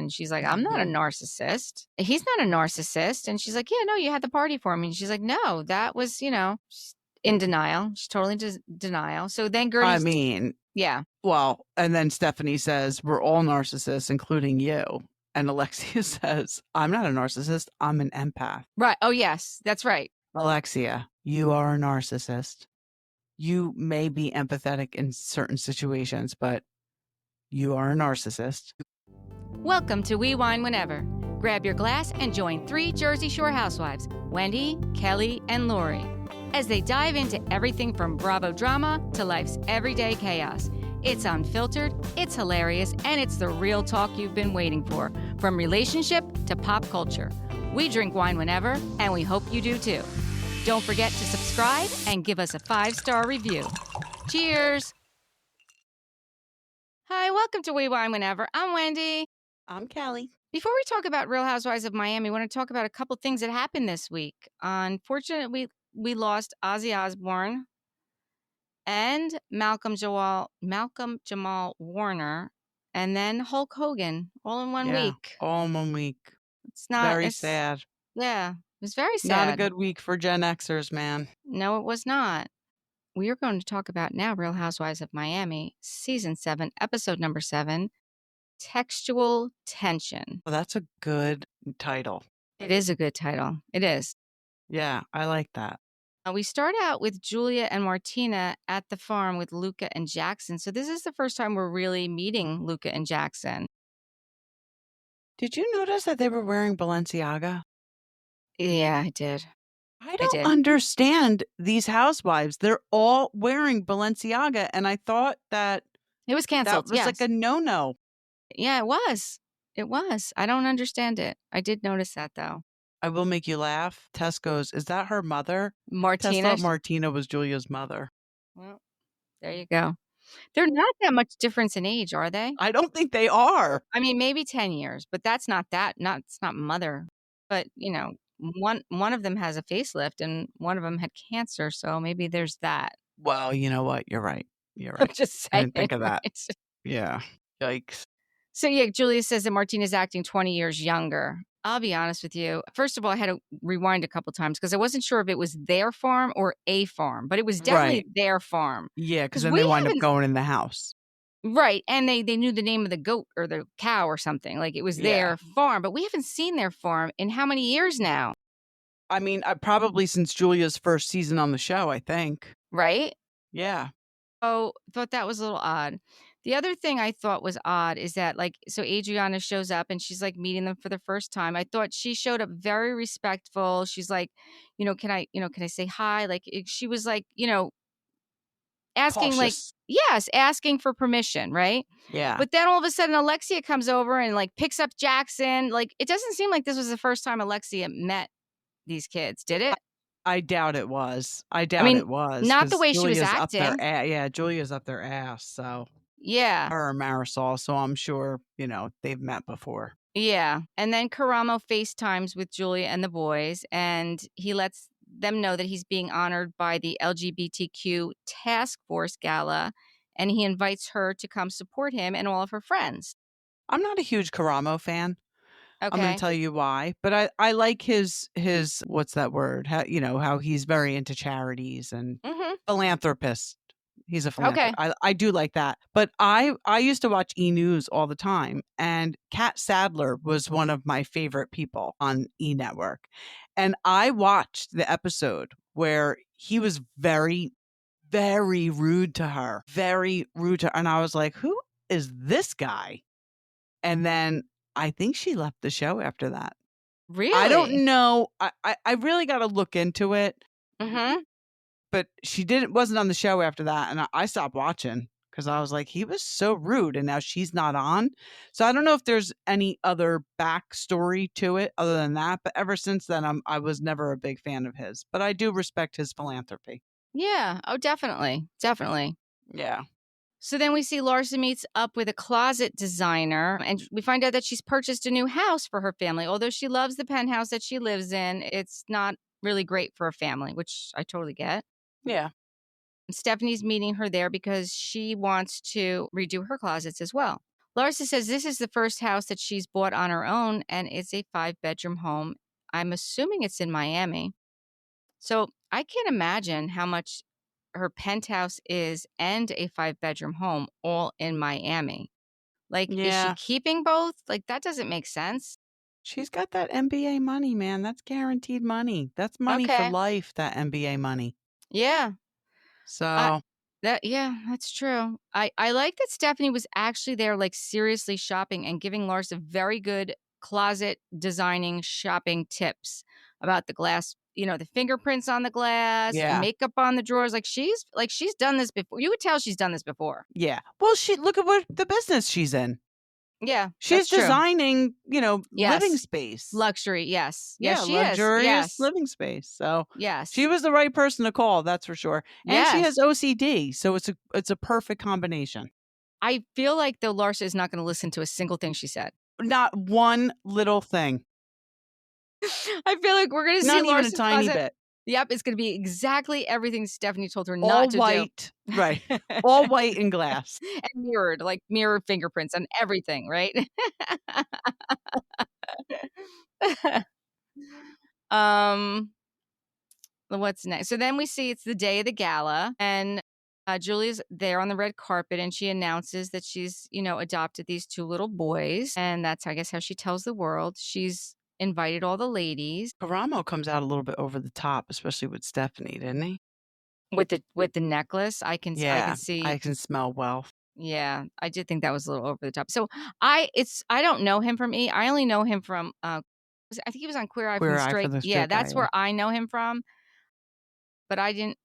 And she's like, I'm not a narcissist. He's not a narcissist. And she's like, yeah, no, you had the party for me. And she's like, no, that was, she's in denial. She's totally denial. So then Guerdy, yeah. Well, and then Stephanie says, we're all narcissists, including you. And Alexia says, I'm not a narcissist. I'm an empath. Right. Oh, yes, that's right. Alexia, you are a narcissist. You may be empathetic in certain situations, but you are a narcissist. Welcome to We Wine Whenever. Grab your glass and join 3 Jersey Shore housewives, Wendy, Kelly, and Lori, as they dive into everything from Bravo drama to life's everyday chaos. It's unfiltered, it's hilarious, and it's the real talk you've been waiting for, from relationship to pop culture. We drink wine whenever, and we hope you do too. Don't forget to subscribe and give us a 5-star review. Cheers! Hi, welcome to We Wine Whenever. I'm Wendy. I'm Kelly. Before we talk about Real Housewives of Miami, I want to talk about a couple things that happened this week. Unfortunately, we lost Ozzy Osbourne and Malcolm Jamal Warner, and then Hulk Hogan, all in one week. All in 1 week. It's not sad. Yeah, it was very sad. Not a good week for Gen Xers, man. No, it was not. We are going to talk about now Real Housewives of Miami, Season 7, Episode number 7, Textual Tension. Well, that's a good title. It is a good title. It is. Yeah, I like that. We start out with Julia and Martina at the farm with Luca and Jackson. So this is the first time we're really meeting Luca and Jackson. Did you notice that they were wearing Balenciaga? Yeah, I did. I don't understand these housewives. They're all wearing Balenciaga, and I thought that it was canceled. That was like a no-no. Yeah, it was. It was. I don't understand it. I did notice that, though. I will make you laugh. Tess goes, is that her mother? Martina? Tess thought Martina was Julia's mother. Well, there you go. They're not that much difference in age, are they? I don't think they are. I mean, maybe 10 years, but that's not that. It's not mother. But, one of them has a facelift and one of them had cancer. So maybe there's that. Well, you know what? You're right. You're right. I'm just saying. I didn't think of that. Yeah. Yikes. So, yeah, Julia says that Martina's acting 20 years younger. I'll be honest with you. First of all, I had to rewind a couple times because I wasn't sure if it was their farm or a farm, but it was definitely their farm. Yeah, because then they wind up going in the house. Right. And they knew the name of the goat or the cow or something. Like it was their farm, but we haven't seen their farm in how many years now? I mean, probably since Julia's first season on the show, I think. Right? Yeah. Oh, thought that was a little odd. The other thing I thought was odd is that, so Adriana shows up and she's meeting them for the first time. I thought she showed up very respectful. She's like, can I say hi? She was asking cautious. Asking for permission, right? Yeah. But then all of a sudden Alexia comes over and picks up Jackson. It doesn't seem like this was the first time Alexia met these kids, did it? I doubt it was. It was. Not the way Julia's she was acting. Julia's up their ass, so. Yeah. Her or Marisol, so I'm sure, they've met before. Yeah. And then Karamo FaceTimes with Julia and the boys, and he lets them know that he's being honored by the LGBTQ Task Force Gala, and he invites her to come support him and all of her friends. I'm not a huge Karamo fan. Okay. I'm going to tell you why, but I like his what's that word? How he's very into charities and philanthropist. He's a philanthropist. Okay. I do like that. But I used to watch E! News all the time, and Kat Sadler was one of my favorite people on E! Network. And I watched the episode where he was very, very rude to her. Very rude to her. And I was like, who is this guy? And then I think she left the show after that. Really? I don't know. I really got to look into it. Mm-hmm. But she wasn't on the show after that. And I stopped watching because I was like, he was so rude. And now she's not on. So I don't know if there's any other backstory to it other than that. But ever since then, I was never a big fan of his. But I do respect his philanthropy. Yeah. Oh, definitely. Definitely. Yeah. So then we see Larsa meets up with a closet designer, and we find out that she's purchased a new house for her family. Although she loves the penthouse that she lives in, it's not really great for a family, which I totally get. Yeah. Stephanie's meeting her there because she wants to redo her closets as well. Larsa says this is the first house that she's bought on her own, and it's a 5-bedroom home. I'm assuming it's in Miami. So I can't imagine how much her penthouse is and a 5-bedroom home all in Miami. Like, is she Yeah. keeping both? Like, that doesn't make sense. She's got that MBA money, man. That's guaranteed money. That's money for Okay. life, that MBA money. Yeah. So That's true. I like that Stephanie was actually there, like, seriously shopping and giving Larsa very good closet designing shopping tips about the glass, the fingerprints on the glass, Yeah. makeup on the drawers. She's done this before. You would tell she's done this before. Yeah. Well, look at what the business she's in. Yeah. She's that's true. designing, living Yes. space. Luxury. Yes. Yeah, Yes, she luxurious is. Yes. living space. So Yes. she was the right person to call, that's for sure. And she has Yes. OCD, so it's a perfect combination. I feel like though Larsa is not going to listen to a single thing she said. Not one little thing. I feel like we're going to see Not even a Larsa's tiny closet. bit. Yep, it's going to be exactly everything Stephanie told her All not to white. do. Right. All white and glass. And mirrored, like mirrored fingerprints and everything, right? What's next? So then we see it's the day of the gala, and Julia's there on the red carpet, and she announces that she's, adopted these 2 little boys, and that's, I guess, how she tells the world. She's invited all the ladies Karamo comes out a little bit over the top, especially with Stephanie, didn't he? with the necklace. I can see. I can smell wealth. Yeah, I did think that was a little over the top. So I don't know him from I only know him from I think he was on Queer Eye for the Straight. Yeah, that's where I know him from. But I didn't,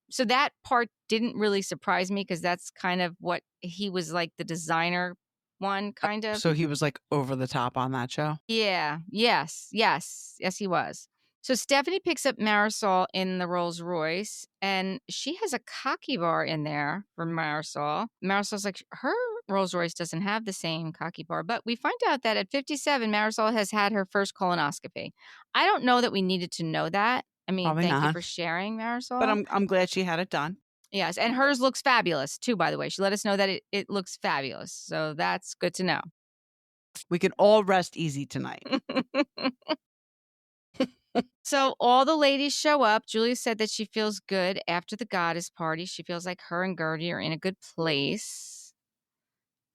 so that part didn't really surprise me because that's kind of what he was, like, the designer one, kind of. So he was like over the top on that show? Yeah. Yes, he was. So Stephanie picks up Marisol in the Rolls Royce, and she has a cocky bar in there for Marisol. Marisol's like, her Rolls Royce doesn't have the same cocky bar, but we find out that at 57, Marisol has had her first colonoscopy. I don't know that we needed to know that. I mean, Probably thank you not. for sharing, Marisol. But I'm glad she had it done. Yes, and hers looks fabulous too, by the way. She let us know that it looks fabulous. So that's good to know. We can all rest easy tonight. So all the ladies show up. Julia said that she feels good after the goddess party. She feels like her and Guerdy are in a good place.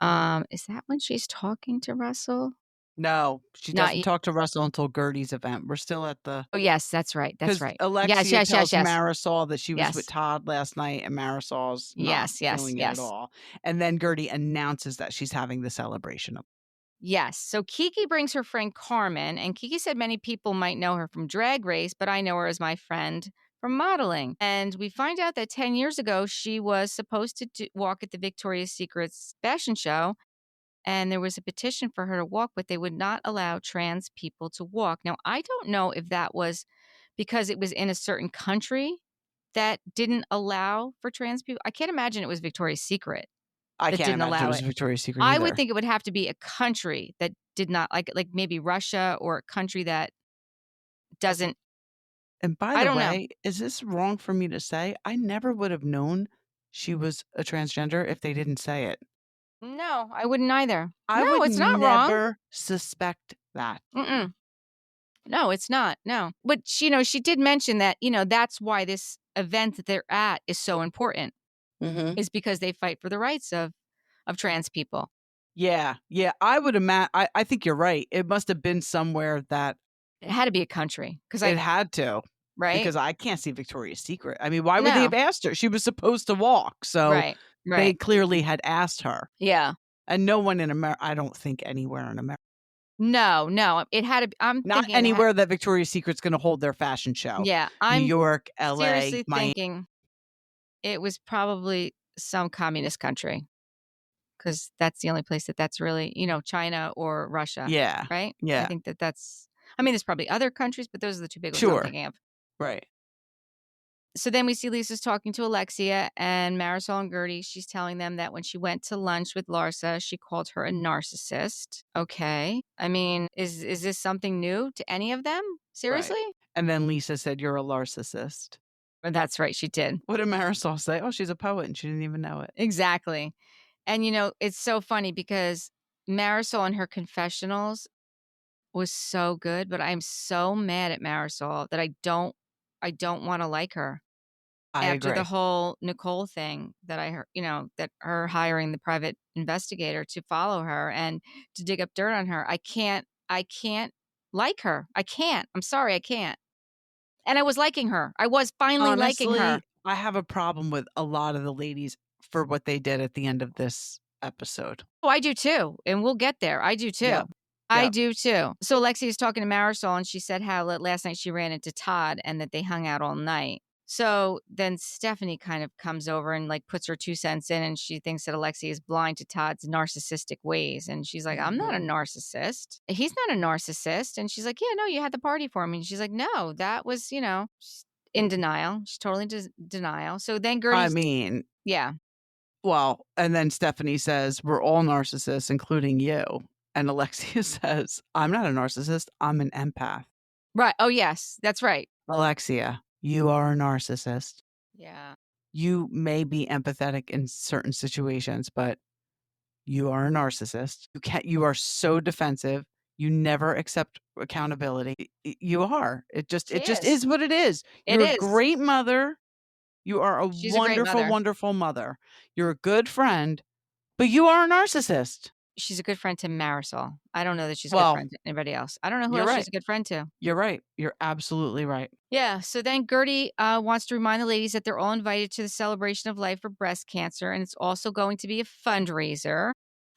Is that when she's talking to Russell? No, she doesn't talk to Russell until Guerdy's event. We're still at the... Oh, yes, that's right. That's right. Alexia tells Marisol that she was with Todd last night, and Marisol's not feeling it at all. And then Guerdy announces that she's having the celebration. Yes. So Kiki brings her friend Carmen, and Kiki said many people might know her from Drag Race, but I know her as my friend from modeling. And we find out that 10 years ago, she was supposed to walk at the Victoria's Secret's fashion show, and there was a petition for her to walk, but they would not allow trans people to walk. Now, I don't know if that was because it was in a certain country that didn't allow for trans people. I can't imagine it was Victoria's Secret. I can't imagine it was Victoria's Secret either. I would think it would have to be a country that did not, like maybe Russia, or a country that doesn't. And by the way, is this wrong for me to say? I never would have known she was a transgender if they didn't say it. No, I wouldn't either. It's not wrong. I would never suspect that. No, it's not. No. But, she did mention that, that's why this event that they're at is so important. Mm-hmm. Is because they fight for the rights of trans people. Yeah. I would imagine. I think you're right. It must have been somewhere that it had to be a country because it had to, right? Because I can't see Victoria's Secret. I mean, why would they have asked her? She was supposed to walk, so right. They clearly had asked her. Yeah, and no one in America. I don't think anywhere in America. No, it had to. I'm not anywhere that Victoria's Secret's going to hold their fashion show. Yeah, New York, LA, seriously Miami. Thinking. It was probably some communist country because that's the only place that's really, China or Russia. Yeah. Right? Yeah. I think that's, there's probably other countries, but those are the 2 big ones I'm thinking of. Right. So then we see Lisa's talking to Alexia and Marisol and Guerdy. She's telling them that when she went to lunch with Larsa, she called her a narcissist. Okay. I mean, is this something new to any of them? Seriously? Right. And then Lisa said, "You're a narcissist." That's right, she did. What did Marisol say? Oh, she's a poet and she didn't even know it. Exactly. And, it's so funny because Marisol in her confessionals was so good, but I'm so mad at Marisol that I don't want to like her I after the agree. whole Nicole thing that I heard, that her hiring the private investigator to follow her and to dig up dirt on her. I can't like her. I can't. I'm sorry, I can't. And I was liking her. I was finally liking her. Honestly, I have a problem with a lot of the ladies for what they did at the end of this episode. Oh, I do too. And we'll get there. I do too. Yep. I Yep. do too. So Alexia is talking to Marisol and she said how last night she ran into Todd and that they hung out all night. So then Stephanie kind of comes over and like puts her 2 cents in and she thinks that Alexia is blind to Todd's narcissistic ways. And she's like, I'm not a narcissist. He's not a narcissist. And she's like, yeah, no, you had the party for me. And she's like, no, that was, she's in denial. She's totally denial. So then I Gertie's, mean, yeah. well, and then Stephanie says, we're all narcissists, including you. And Alexia says, I'm not a narcissist. I'm an empath. Right. Oh, yes, that's right. Alexia, you are a narcissist. Yeah. You may be empathetic in certain situations, but you are a narcissist. You are so defensive. You never accept accountability. You are. It just is what it is. It You're a is. great mother. You are a She's a great wonderful, mother. wonderful mother. You're a good friend, but you are a narcissist. She's a good friend to Marisol. I don't know that she's a good Well, friend to anybody else. I don't know who you're else right. she's a good friend to. You're right. You're absolutely right. Yeah. So then Gertie wants to remind the ladies that they're all invited to the celebration of life for breast cancer, and it's also going to be a fundraiser.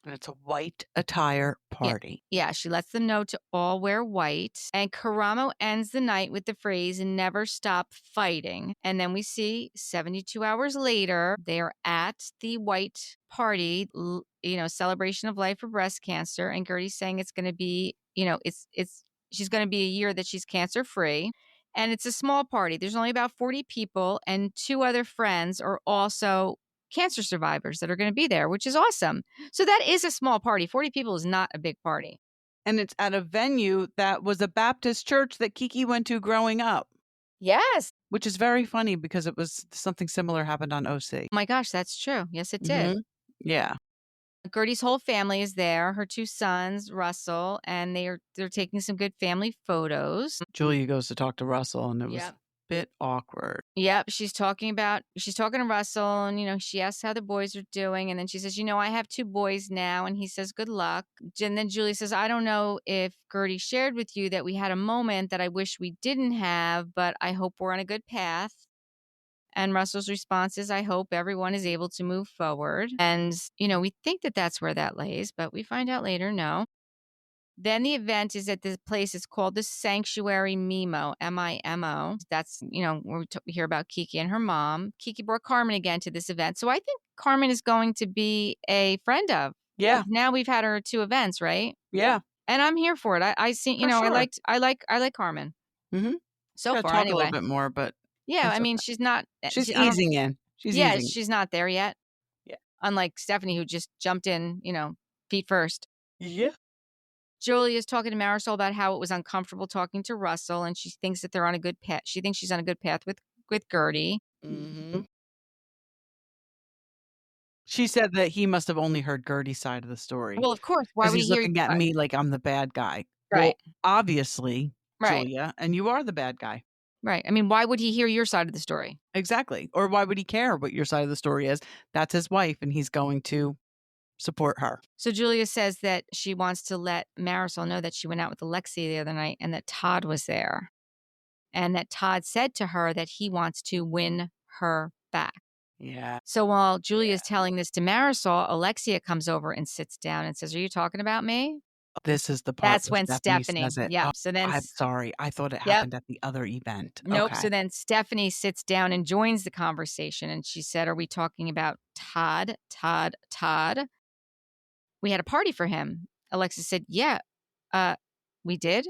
And it's a white attire party. Yeah, she lets them know to all wear white. And Karamo ends the night with the phrase, never stop fighting. And then we see 72 hours later, they're at the white party, celebration of life for breast cancer. And Gertie's saying it's going to be, she's going to be a year that she's cancer free. And it's a small party. There's only about 40 people, and 2 other friends are also cancer survivors that are going to be there, which is awesome. So that is a small party. 40 people is not a big party. And it's at a venue that was a Baptist church that Kiki went to growing up. Yes. Which is very funny because it was something similar happened on OC. Oh my gosh, that's true. Yes, it did. Yeah. Gertie's whole family is there, her 2 sons, Russell, and they're taking some good family photos. Julia goes to talk to Russell and it was Yep. a bit awkward. Yep, she's talking to Russell and she asks how the boys are doing, and then she says, I have 2 boys now, and he says good luck. And then Julie says, I don't know if Gertie shared with you that we had a moment that I wish we didn't have, but I hope we're on a good path. And Russell's response is, I hope everyone is able to move forward. And, we think that that's where that lays, but we find out later, no. Then the event is at this place. It's called the Sanctuary Mimo, M-I-M-O. That's, where we hear about Kiki and her mom. Kiki brought Carmen again to this event. So I think Carmen is going to be a friend of. Yeah. Now we've had her at 2 events, right? Yeah. And I'm here for it. I see, For sure. I like Carmen. Mm-hmm. So far, talk anyway. a little bit more, but yeah, I mean, okay. she's not. She's easing in. She's not there yet. Yeah. Unlike Stephanie, who just jumped in, feet first. Yeah. Julia is talking to Marisol about how it was uncomfortable talking to Russell, and she thinks that they're on a good path. She thinks she's on a good path with Gertie. Mm-hmm. She said that he must have only heard Gertie's side of the story. Well, of course. Why would he's he hear looking at me like I'm the bad guy? Right. Well, obviously, right. Julia, and you are the bad guy. Right. I mean, why would he hear your side of the story? Exactly. Or why would he care what your side of the story is? That's his wife, and he's going to support her. So Julia says that she wants to let Marisol know that she went out with Alexia the other night and that Todd was there. And that Todd said to her that he wants to win her back. Yeah. So while Julia is telling this to Marisol, Alexia comes over and sits down and says, are you talking about me? This is the part. That's when Stephanie says it. Yeah. Oh, So then I'm sorry. I thought it happened at the other event. Nope. Okay. So then Stephanie sits down and joins the conversation. And she said, are we talking about Todd? We had a party for him. Alexis said, yeah, we did.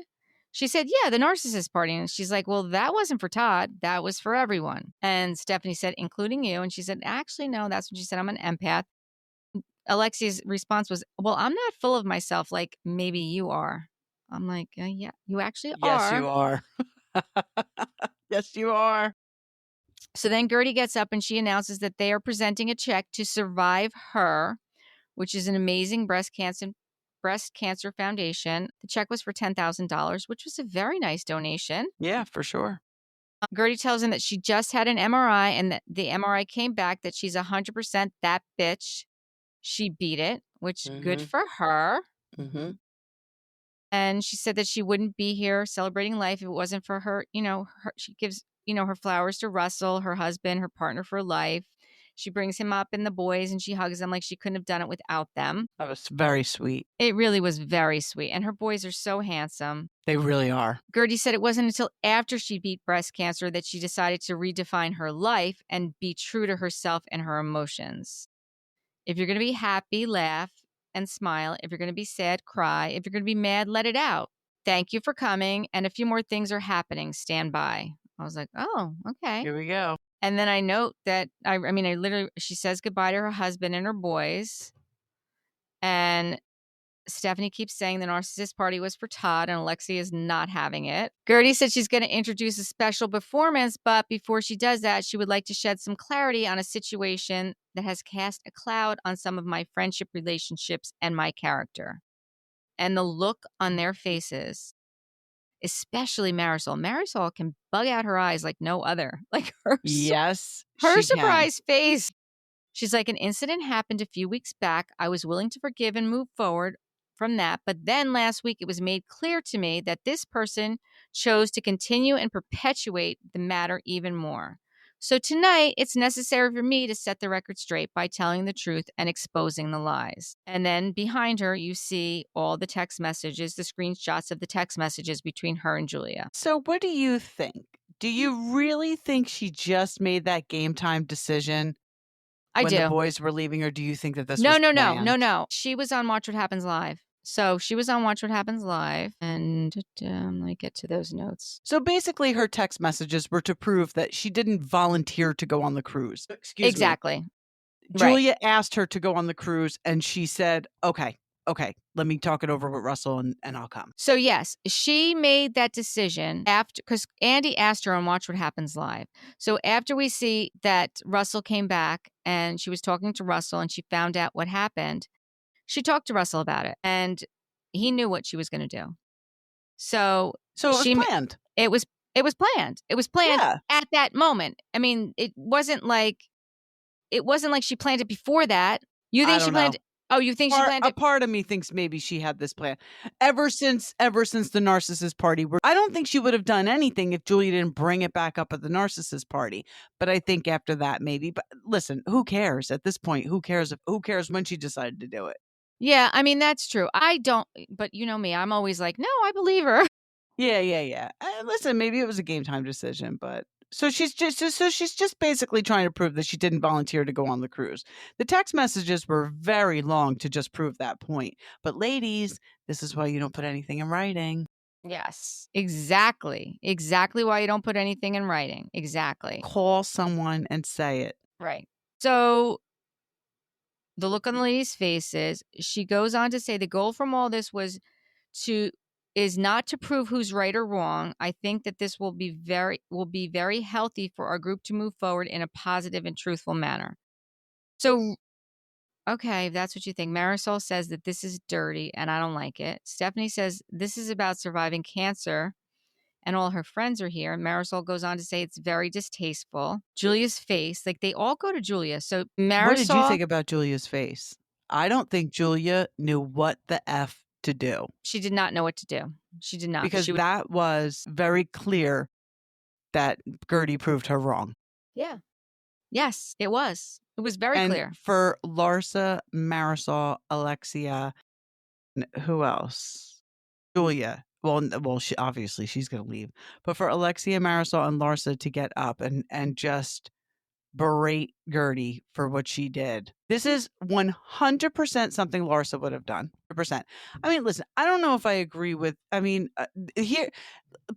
She said, yeah, the narcissist party. And she's like, well, that wasn't for Todd. That was for everyone. And Stephanie said, including you. And she said, actually, no, that's what she said. I'm an empath. Alexia's response was, well, I'm not full of myself like maybe you are. I'm like, yeah, you actually are. Yes, you are. Yes, you are. So then Gertie gets up and she announces that they are presenting a check to Survive Her, which is an amazing breast cancer foundation. The check was for $10,000, which was a very nice donation. Yeah, for sure. Guerdy tells him that she just had an MRI and that the MRI came back that she's 100% that bitch. She beat it, which good for her. Mm-hmm. And she said that she wouldn't be here celebrating life if it wasn't for her. She gives, her flowers to Russell, her husband, her partner for life. She brings him up and the boys and she hugs them like she couldn't have done it without them. That was very sweet. It really was very sweet. And her boys are so handsome. They really are. Guerdy said it wasn't until after she beat breast cancer that she decided to redefine her life and be true to herself and her emotions. If you're going to be happy, laugh and smile. If you're going to be sad, cry. If you're going to be mad, let it out. Thank you for coming. And a few more things are happening. Stand by. I was like, oh, okay. Here we go. And then I note that, she says goodbye to her husband and her boys. And Stephanie keeps saying the narcissist party was for Todd and Alexia is not having it. Guerdy said she's going to introduce a special performance, but before she does that, she would like to shed some clarity on a situation that has cast a cloud on some of my friendship relationships and my character. And the look on their faces, especially Marisol. Marisol can bug out her eyes like no other. Like her surprise face. She's like, an incident happened a few weeks back. I was willing to forgive and move forward from that. But then last week, it was made clear to me that this person chose to continue and perpetuate the matter even more. So tonight, it's necessary for me to set the record straight by telling the truth and exposing the lies. And then behind her, you see all the text messages, the screenshots of the text messages between her and Julia. So what do you think? Do you really think she just made that game time decision when the boys were leaving, or do you think that this was planned? No. She was on Watch What Happens Live. So she was on Watch What Happens Live, and let me get to those notes. So basically, her text messages were to prove that she didn't volunteer to go on the cruise. Exactly. Julia asked her to go on the cruise, and she said, okay, let me talk it over with Russell, and I'll come. So yes, she made that decision after, because Andy asked her on Watch What Happens Live. So after we see that Russell came back, and she was talking to Russell, and she found out what happened, she talked to Russell about it, and he knew what she was going to do. So it was planned. It was planned. It was planned at that moment. I mean, it wasn't like she planned it before that. You think she planned? Oh, you think she planned it? A part of me thinks maybe she had this plan ever since the narcissist party. I don't think she would have done anything if Julia didn't bring it back up at the narcissist party. But I think after that, maybe. But listen, who cares at this point? Who cares when she decided to do it? Yeah, I mean, that's true. I don't, but you know me, I'm always like, no, I believe her. Yeah. Listen, maybe it was a game time decision, but so she's just basically trying to prove that she didn't volunteer to go on the cruise. The text messages were very long to just prove that point. But ladies, this is why you don't put anything in writing. Yes, exactly. Exactly why you don't put anything in writing. Exactly. Call someone and say it. Right. So the look on the lady's faces, she goes on to say the goal from all this is not to prove who's right or wrong. I think that this will be very healthy for our group to move forward in a positive and truthful manner. So, okay, if that's what you think. Marisol says that this is dirty and I don't like it. Stephanie says this is about surviving cancer and all her friends are here. Marisol goes on to say it's very distasteful. Julia's face, like they all go to Julia. So Marisol. What did you think about Julia's face? I don't think Julia knew what the F to do. She did not know what to do. She did not. Because that was very clear that Guerdy proved her wrong. Yeah. Yes, it was. It was very clear. For Larsa, Marisol, Alexia, who else? Julia. Well, she obviously she's going to leave. But for Alexia, Marisol, and Larsa to get up and just berate Guerdy for what she did. This is 100% something Larsa would have done. 100%. I mean, listen, I don't know if I agree with, here,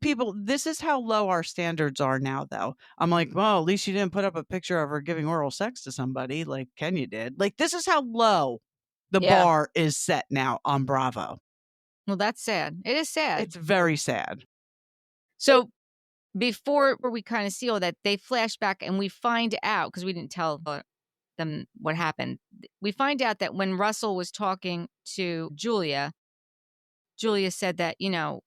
people, this is how low our standards are now, though. I'm like, well, at least you didn't put up a picture of her giving oral sex to somebody like Kenya did. Like, this is how low the bar is set now on Bravo. Well, that's sad. It is sad. It's very sad. So before we kind of see all that, they flash back and we find out, because we didn't tell them what happened. We find out that when Russell was talking to Julia, Julia said that,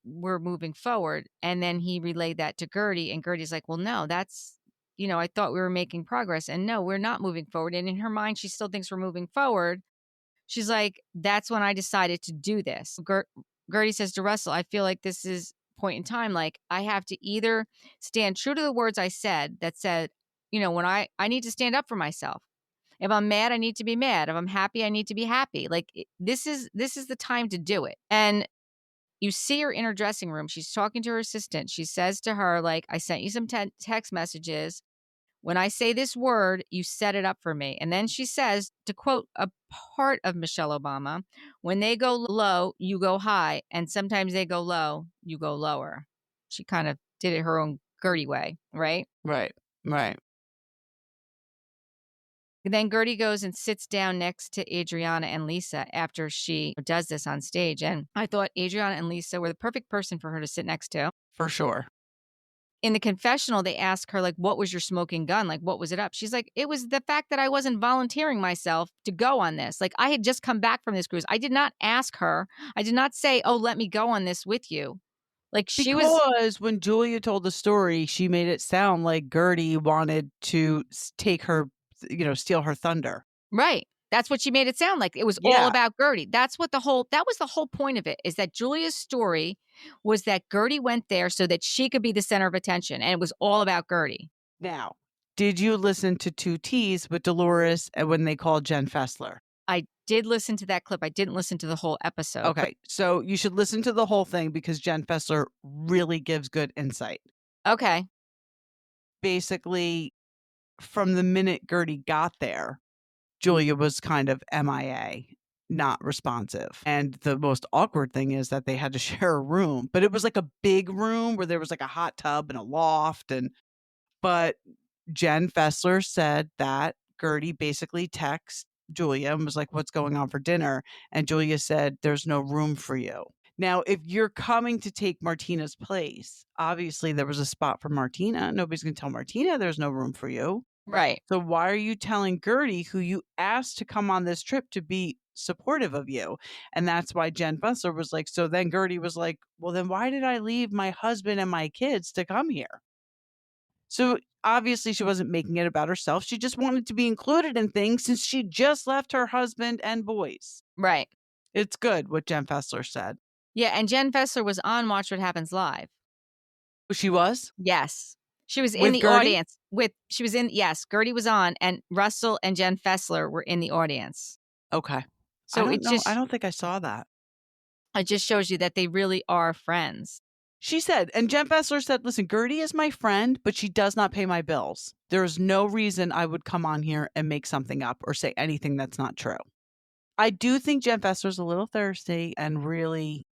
we're moving forward. And then he relayed that to Guerdy. And Gertie's like, well, no, that's, I thought we were making progress. And no, we're not moving forward. And in her mind, she still thinks we're moving forward. She's like, that's when I decided to do this. Guerdy says to Russell, I feel like this is point in time. Like, I have to either stand true to the words I said that said, when I need to stand up for myself. If I'm mad, I need to be mad. If I'm happy, I need to be happy. Like, this is the time to do it. And you see her in her dressing room. She's talking to her assistant. She says to her, like, I sent you some text messages. When I say this word, you set it up for me. And then she says, to quote a part of Michelle Obama, when they go low, you go high. And sometimes they go low, you go lower. She kind of did it her own Guerdy way, right? Right. Then Guerdy goes and sits down next to Adriana and Lisa after she does this on stage. And I thought Adriana and Lisa were the perfect person for her to sit next to. For sure. In the confessional, they ask her, like, what was your smoking gun? Like, what was it up? She's like, it was the fact that I wasn't volunteering myself to go on this. Like, I had just come back from this cruise. I did not ask her. I did not say, oh, let me go on this with you. Like, because when Julia told the story, she made it sound like Guerdy wanted to take her, steal her thunder. Right. That's what she made it sound like. It was all about Guerdy. That was the whole point of it, is that Julia's story was that Guerdy went there so that she could be the center of attention. And it was all about Guerdy. Now, did you listen to Two T's with Dolores and when they called Jen Fessler? I did listen to that clip. I didn't listen to the whole episode. Okay. So you should listen to the whole thing because Jen Fessler really gives good insight. Okay. Basically, from the minute Guerdy got there, Julia was kind of MIA, not responsive. And the most awkward thing is that they had to share a room, but it was like a big room where there was like a hot tub and a loft. But Jen Fessler said that Guerdy basically texted Julia and was like, what's going on for dinner? And Julia said, there's no room for you. Now, if you're coming to take Martina's place, obviously there was a spot for Martina. Nobody's going to tell Martina there's no room for you. Right. So why are you telling Guerdy, who you asked to come on this trip, to be supportive of you? And that's why Jen Fessler was like, so then Guerdy was like, well, then why did I leave my husband and my kids to come here? So obviously she wasn't making it about herself. She just wanted to be included in things since she just left her husband and boys. Right. It's good what Jen Fessler said. Yeah. And Jen Fessler was on Watch What Happens Live. She was? Yes. She was in With the Guerdy? audience yes, Guerdy was on, and Russell and Jen Fessler were in the audience. Okay. So I don't think I saw that. It just shows you that they really are friends. She said, and Jen Fessler said, listen, Guerdy is my friend, but she does not pay my bills. There is no reason I would come on here and make something up or say anything that's not true. I do think Jen Fessler's a little thirsty and really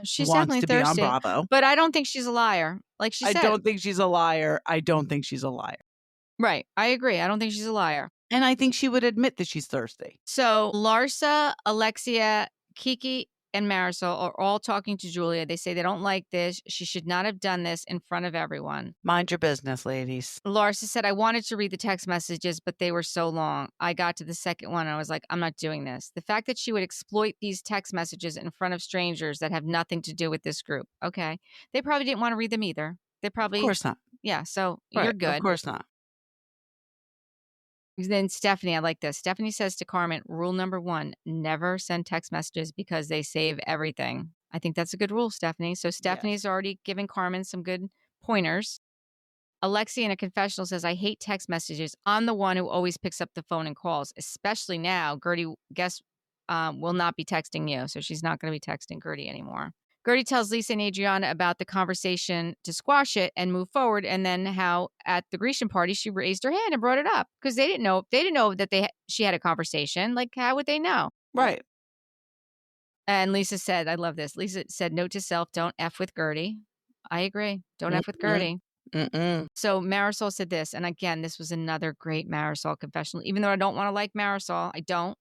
she's wants definitely to thirsty, be on Bravo. but I don't think she's a liar. Like she said. I don't think she's a liar. Right. I agree. I don't think she's a liar. And I think she would admit that she's thirsty. So Larsa, Alexia, Kiki, and Marisol are all talking to Julia. They say they don't like this. She should not have done this in front of everyone. Mind your business, ladies. Larsa said, I wanted to read the text messages, but they were so long. I got to the second one and I was like, I'm not doing this. The fact that she would exploit these text messages in front of strangers that have nothing to do with this group. Okay. They probably didn't want to read them either. They probably. Of course not. Yeah. So right. You're good. Of course not. Then Stephanie, I like this. Stephanie says to Carmen, rule number 1, never send text messages because they save everything. I think that's a good rule, Stephanie. So Stephanie's already giving Carmen some good pointers. Alexia in a confessional says, I hate text messages. I'm the one who always picks up the phone and calls, especially now. Guerdy, will not be texting you. So she's not going to be texting Guerdy anymore. Guerdy tells Lisa and Adriana about the conversation to squash it and move forward, and then how at the Grecian party she raised her hand and brought it up because they didn't know that she had a conversation. Like, how would they know? Right. And Lisa said, I love this. Lisa said, note to self, don't F with Guerdy. I agree. Don't F with Guerdy. So Marisol said this, and again, this was another great Marisol confessional. Even though I don't want to like Marisol, I don't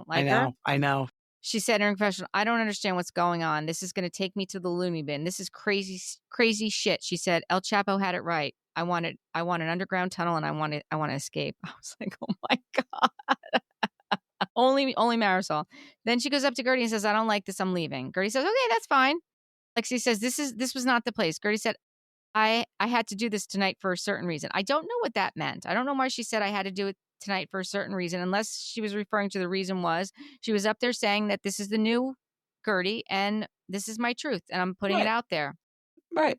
like her. I know. She said in her confessional, I don't understand what's going on. This is going to take me to the loony bin. This is crazy, crazy shit. She said, El Chapo had it right. I want an underground tunnel and I want to escape. I was like, oh my God. only Marisol. Then she goes up to Guerdy and says, I don't like this. I'm leaving. Guerdy says, okay, that's fine. Lexi says, this was not the place. Guerdy said, I had to do this tonight for a certain reason. I don't know what that meant. I don't know why she said I had to do it tonight for a certain reason, unless she was referring to the reason was she was up there saying that this is the new Guerdy and this is my truth and I'm putting it out there. Right.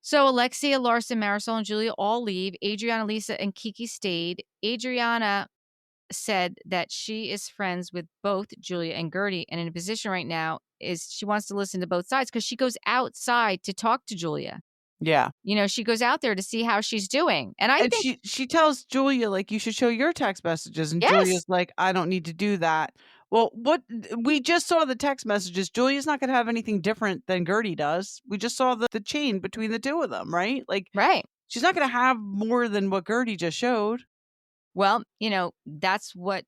So Alexia, Larsa, Marisol, and Julia all leave. Adriana, Lisa, and Kiki stayed. Adriana said that she is friends with both Julia and Guerdy, and in a position right now is she wants to listen to both sides because she goes outside to talk to Julia. Yeah. You know, she goes out there to see how she's doing. And I think she tells Julia, like, you should show your text messages. And Yes. Julia's like, I don't need to do that. Well, what we just saw the text messages. Julia's not going to have anything different than Guerdy does. We just saw the chain between the two of them, right? Like, Right. she's not going to have more than what Guerdy just showed. Well, you know, that's what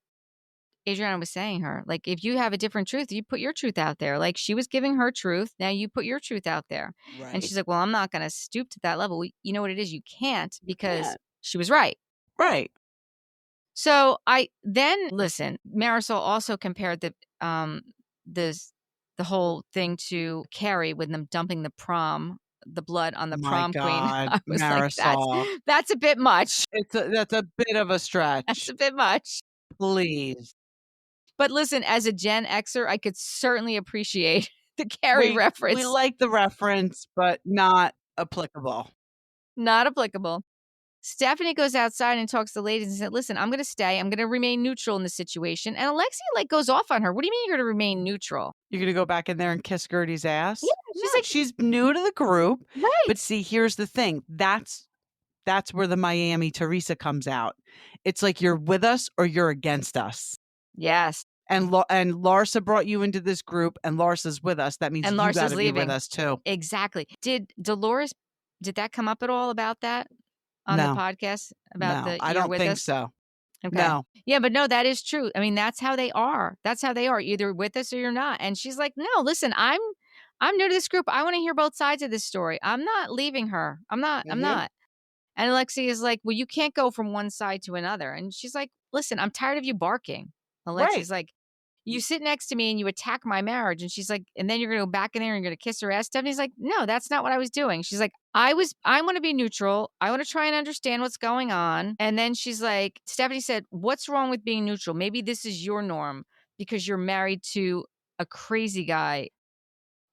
Adriana was saying her. Like, if you have a different truth, you put your truth out there. Like, she was giving her truth. Now you put your truth out there. Right. And she's like, well, I'm not going to stoop to that level. You know what it is? You can't because she was right. Right. So listen, Marisol also compared the whole thing to Carrie with them dumping the blood on the prom queen. I was Marisol. like, that's a bit much. That's a bit of a stretch. That's a bit much. Please. But listen, as a Gen Xer, I could certainly appreciate the Carrie reference. We like the reference, but not applicable. Not applicable. Stephanie goes outside and talks to the ladies and said, listen, I'm going to stay. I'm going to remain neutral in the situation. And Alexia goes off on her. What do you mean you're going to remain neutral? You're going to go back in there and kiss Guerdy's ass? Yeah, she's new to the group. Right. But see, here's the thing. That's where the Miami Teresa comes out. It's like you're with us or you're against us. Yes. And Larsa brought you into this group and Larsa's with us. That means you got to be with us too. Exactly. Did that come up at all about that? On the podcast about I don't think so. Okay. No. Yeah, but no, that is true. I mean, that's how they are. That's how they are. Either with us or you're not. And she's like, no, listen, I'm new to this group. I want to hear both sides of this story. I'm not leaving her. I'm not. And Alexia is like, well, you can't go from one side to another. And she's like, listen, I'm tired of you barking. Alexia's like, you sit next to me and you attack my marriage. And she's like, and then you're going to go back in there and you're going to kiss her ass. Stephanie's like, no, that's not what I was doing. She's like, I want to be neutral. I want to try and understand what's going on. And then she's like, Stephanie said, what's wrong with being neutral? Maybe this is your norm because you're married to a crazy guy.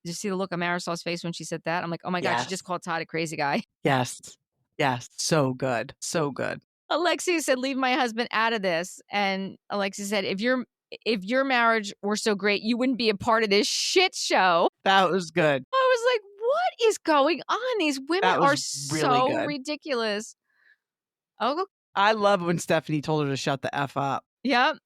Did you see the look on Marisol's face when she said that? I'm like, oh my God, she just called Todd a crazy guy. Yes. Yes. So good. So good. Alexia said, leave my husband out of this. And Alexia said, if your marriage were so great, you wouldn't be a part of this shit show. That was good. I was like, what is going on? These women are so ridiculous. Oh, I love when Stephanie told her to shut the F up. Yep.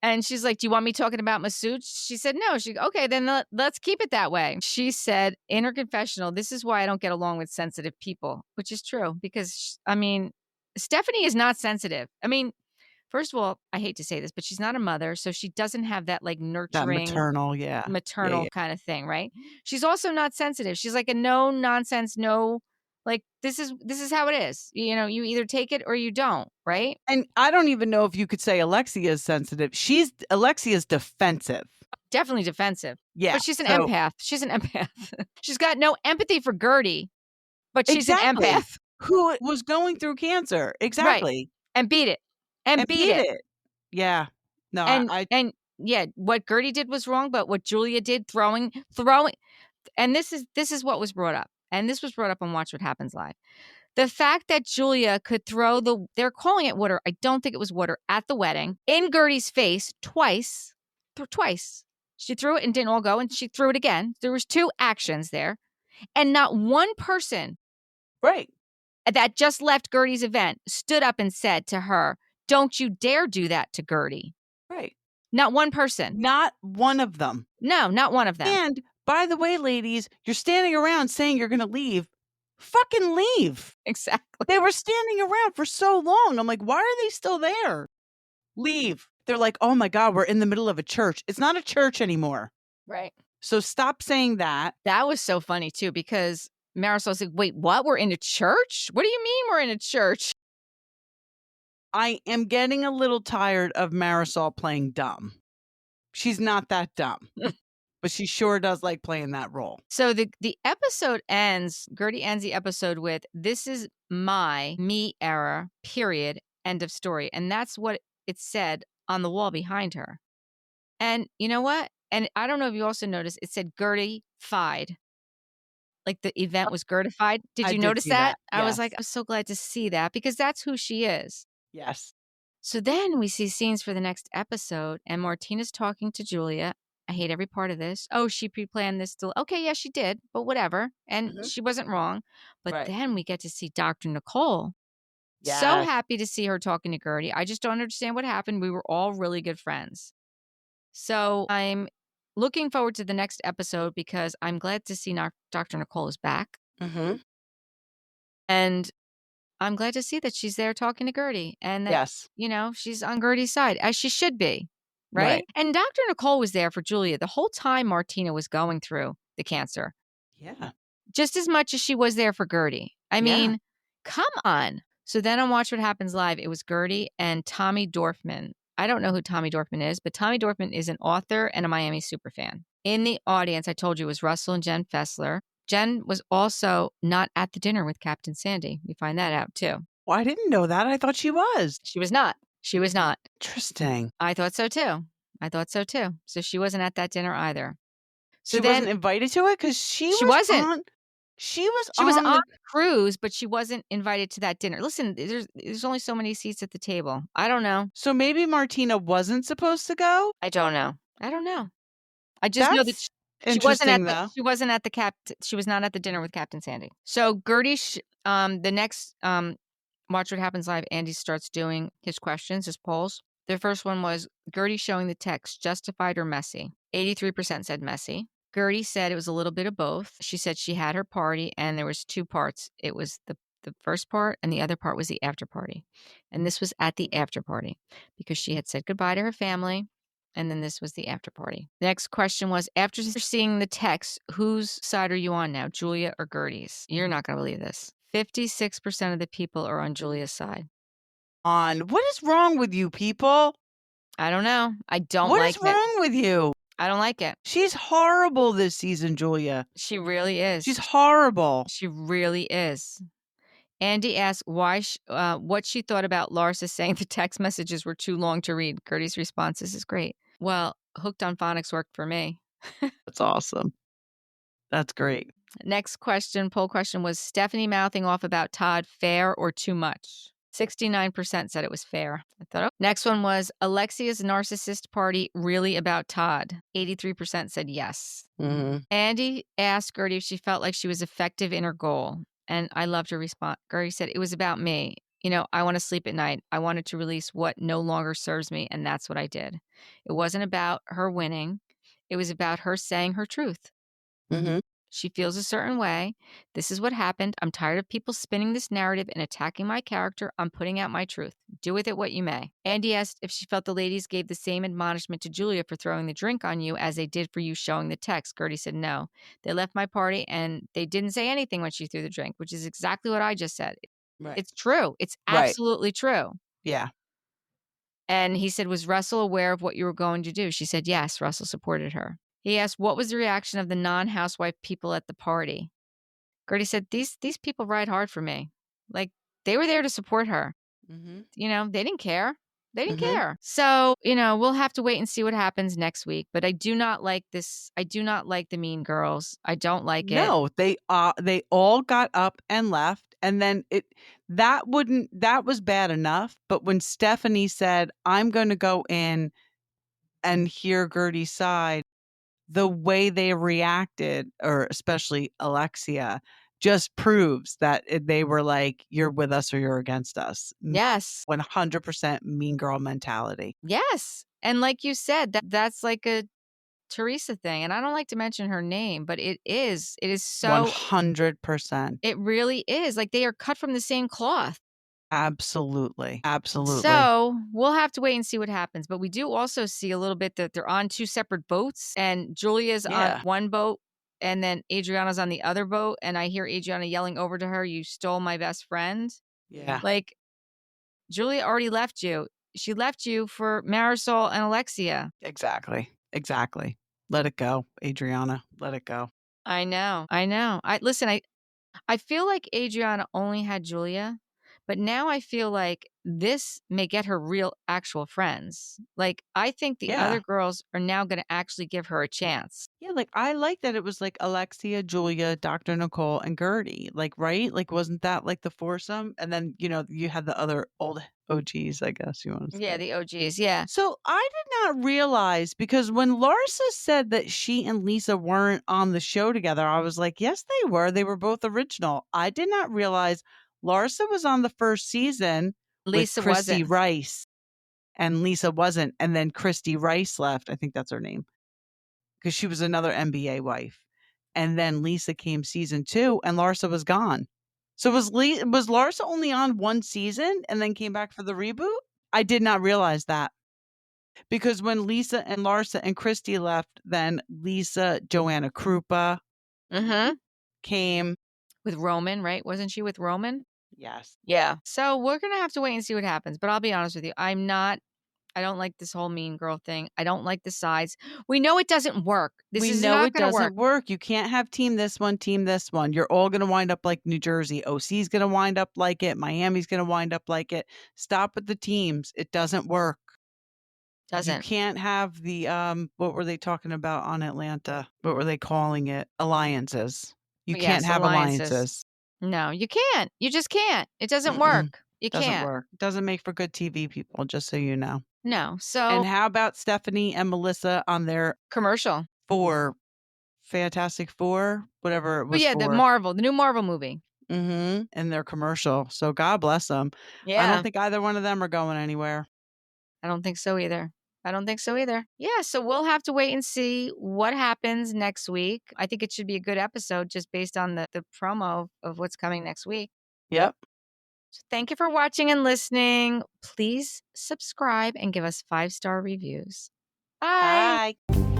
And she's like, do you want me talking about Masood? She said, no. Okay, then let's keep it that way. She said in her confessional, this is why I don't get along with sensitive people, which is true because, I mean, Stephanie is not sensitive. I mean, first of all, I hate to say this, but she's not a mother, so she doesn't have that like nurturing, that maternal, kind of thing, right? She's also not sensitive. She's like a no nonsense, no, like this is how it is. You know, you either take it or you don't, right? And I don't even know if you could say Alexia is sensitive. Alexia's defensive. Definitely defensive. Yeah, but she's an empath. She's an empath. She's got no empathy for Guerdy, but she's an empath who was going through cancer. Exactly, right. And beat it. And beat it. Yeah. No, and yeah, what Guerdy did was wrong, but what Julia did, throwing, and this is what was brought up. And this was brought up on Watch What Happens Live. The fact that Julia could throw they're calling it water. I don't think it was water at the wedding in Guerdy's face twice. She threw it and didn't all go, and she threw it again. There was 2 actions there, and not one person, right, that just left Guerdy's event stood up and said to her, don't you dare do that to Guerdy. Right. Not one person. Not one of them. No, not one of them. And by the way, ladies, you're standing around saying you're going to leave. Fucking leave. Exactly. They were standing around for so long. I'm like, why are they still there? Leave. They're like, oh my God, we're in the middle of a church. It's not a church anymore. Right. So stop saying that. That was so funny too, because Marisol's like, wait, what? We're in a church? What do you mean we're in a church? I am getting a little tired of Marisol playing dumb. She's not that dumb, but she sure does like playing that role. So the episode ends, Guerdy ends the episode with, this is me era, period, end of story. And that's what it said on the wall behind her. And you know what? And I don't know if you also noticed, it said Gertie-fied. Like the event was Gertified. Did you notice that? I was like, I'm so glad to see that, because that's who she is. Yes. So then we see scenes for the next episode, and Martina's talking to Julia. I hate every part of this. Oh, she pre-planned this. Okay, yeah, she did, but whatever. And she wasn't wrong. But then we get to see Dr. Nicole. Yes. So happy to see her talking to Guerdy. I just don't understand what happened. We were all really good friends. So I'm looking forward to the next episode, because I'm glad to see Dr. Nicole is back. And I'm glad to see that she's there talking to Guerdy, and that, you know, she's on Guerdy's side, as she should be. Right? And Dr. Nicole was there for Julia the whole time Martina was going through the cancer. Yeah. Just as much as she was there for Guerdy. I mean, come on. So then on Watch What Happens Live, it was Guerdy and Tommy Dorfman. I don't know who Tommy Dorfman is, but Tommy Dorfman is an author and a Miami superfan. In the audience, I told you, it was Russell and Jen Fessler. Jen was also not at the dinner with Captain Sandy. We find that out too. Well, I didn't know that. I thought she was. She was not. She was not. Interesting. I thought so too. So she wasn't at that dinner either. So she wasn't invited to it, because she wasn't. She was on the cruise, but she wasn't invited to that dinner. Listen, there's only so many seats at the table. I don't know. So maybe Martina wasn't supposed to go? I don't know. I just know that she wasn't at the she was not at the dinner with Captain Sandy. So Guerdy, the next Watch What Happens Live, Andy starts doing his questions, his polls. The first one was Guerdy showing the text, justified or messy. 83% said messy. Guerdy said it was a little bit of both. She said she had her party, and there was two parts. It was the first part, and the other part was the after party. And this was at the after party, because she had said goodbye to her family, and then this was the after party. The next question was, after seeing the text, whose side are you on now, Julia or Guerdy's? You're not going to believe this. 56% of the people are on Julia's side. What is wrong with you people? I don't know. I don't like it. What is wrong with you? I don't like it. She's horrible this season, Julia. She really is. She's horrible. She really is. Andy asked what she thought about Larsa saying the text messages were too long to read. Guerdy's response, this is great. Well, Hooked on Phonics worked for me. That's awesome. That's great. Next question, poll question, was Stephanie mouthing off about Todd fair or too much? 69% said it was fair. I thought, Next one was Alexia's narcissist party really about Todd? 83% said yes. Andy asked Guerdy if she felt like she was effective in her goal. And I loved her response. Guerdy said, it was about me. You know, I want to sleep at night. I wanted to release what no longer serves me. And that's what I did. It wasn't about her winning. It was about her saying her truth. She feels a certain way. This is what happened. I'm tired of people spinning this narrative and attacking my character. I'm putting out my truth. Do with it what you may. Andy asked if she felt the ladies gave the same admonishment to Julia for throwing the drink on you as they did for you showing the text. Guerdy said no. They left my party and they didn't say anything when she threw the drink, which is exactly what I just said. Right. It's true. It's absolutely true. Yeah. And he said, was Russell aware of what you were going to do? She said, yes, Russell supported her. He asked, what was the reaction of the non-housewife people at the party? Guerdy said, these people ride hard for me. Like, they were there to support her. You know, they didn't care. They didn't care. So, you know, we'll have to wait and see what happens next week. But I do not like this. I do not like the Mean Girls. I don't like it. No, they all got up and left. And then that was bad enough. But when Stephanie said, I'm going to go in and hear Guerdy's side, the way they reacted, or especially Alexia, just proves that they were like, you're with us or you're against us. Yes. 100% mean girl mentality. Yes. And like you said, that's like a Teresa thing. And I don't like to mention her name, but it is so 100%. It really is. Like, they are cut from the same cloth. Absolutely. Absolutely. So we'll have to wait and see what happens. But we do also see a little bit that they're on 2 separate boats, and Julia's on one boat, and then Adriana's on the other boat. And I hear Adriana yelling over to her, "You stole my best friend." Yeah. Like, Julia already left you. She left you for Marisol and Alexia. Exactly. Exactly. Let it go, Adriana. Let it go. I know. I feel like Adriana only had Julia, but now I feel like this may get her real actual friends. Like, I think the Yeah. other girls are now going to actually give her a chance. Yeah, like, I like that it was, like, Alexia, Julia, Dr. Nicole, and Guerdy, like, right? Like, wasn't that, like, the foursome? And then, you had the other old OGs, I guess you wanna Yeah, say. the OGs. Yeah. So, I did not realize because when Larsa said that she and Lisa weren't on the show together, I was like, "Yes, they were. They were both original." I did not realize Larsa was on the first season with Lisa Christy wasn't. Rice, and Lisa wasn't, and then Christy Rice left, I think that's her name. 'Cause she was another NBA wife, and then Lisa came season 2, and Larsa was gone. So was Larsa only on 1 season and then came back for the reboot? I did not realize that, because when Lisa and Larsa and Christy left, then Lisa Joanna Krupa Mm-hmm. came. With Roman, right? Wasn't she with Roman? Yes. Yeah. So we're going to have to wait and see what happens. But I'll be honest with you. I don't like this whole mean girl thing. I don't like the sides. We know it doesn't work. This We is know not it going to work. doesn't work. You can't have team this one, team this one. You're all gonna wind up like New Jersey. OC's gonna wind up like it. Miami's gonna wind up like it. Stop with the teams. It doesn't work. You Doesn't. can't have the, what were they talking about on Atlanta? What were they calling it? Alliances. You can't Yes, have alliances. alliances. No, you can't. You just can't. It doesn't Mm-mm. work. You Doesn't can't. work. Doesn't make for good TV, people, just so you know. No. So And how about Stephanie and Melissa on their commercial. Fantastic Four, whatever it Oh, was yeah, the new Marvel movie. in their commercial. So God bless them. I Yeah. don't think either one of them are going anywhere. I don't think so either. Yeah, so we'll have to wait and see what happens next week. I think it should be a good episode just based on the promo of what's coming next week. Yep. So thank you for watching and listening. Please subscribe and give us 5-star reviews. Bye. Bye.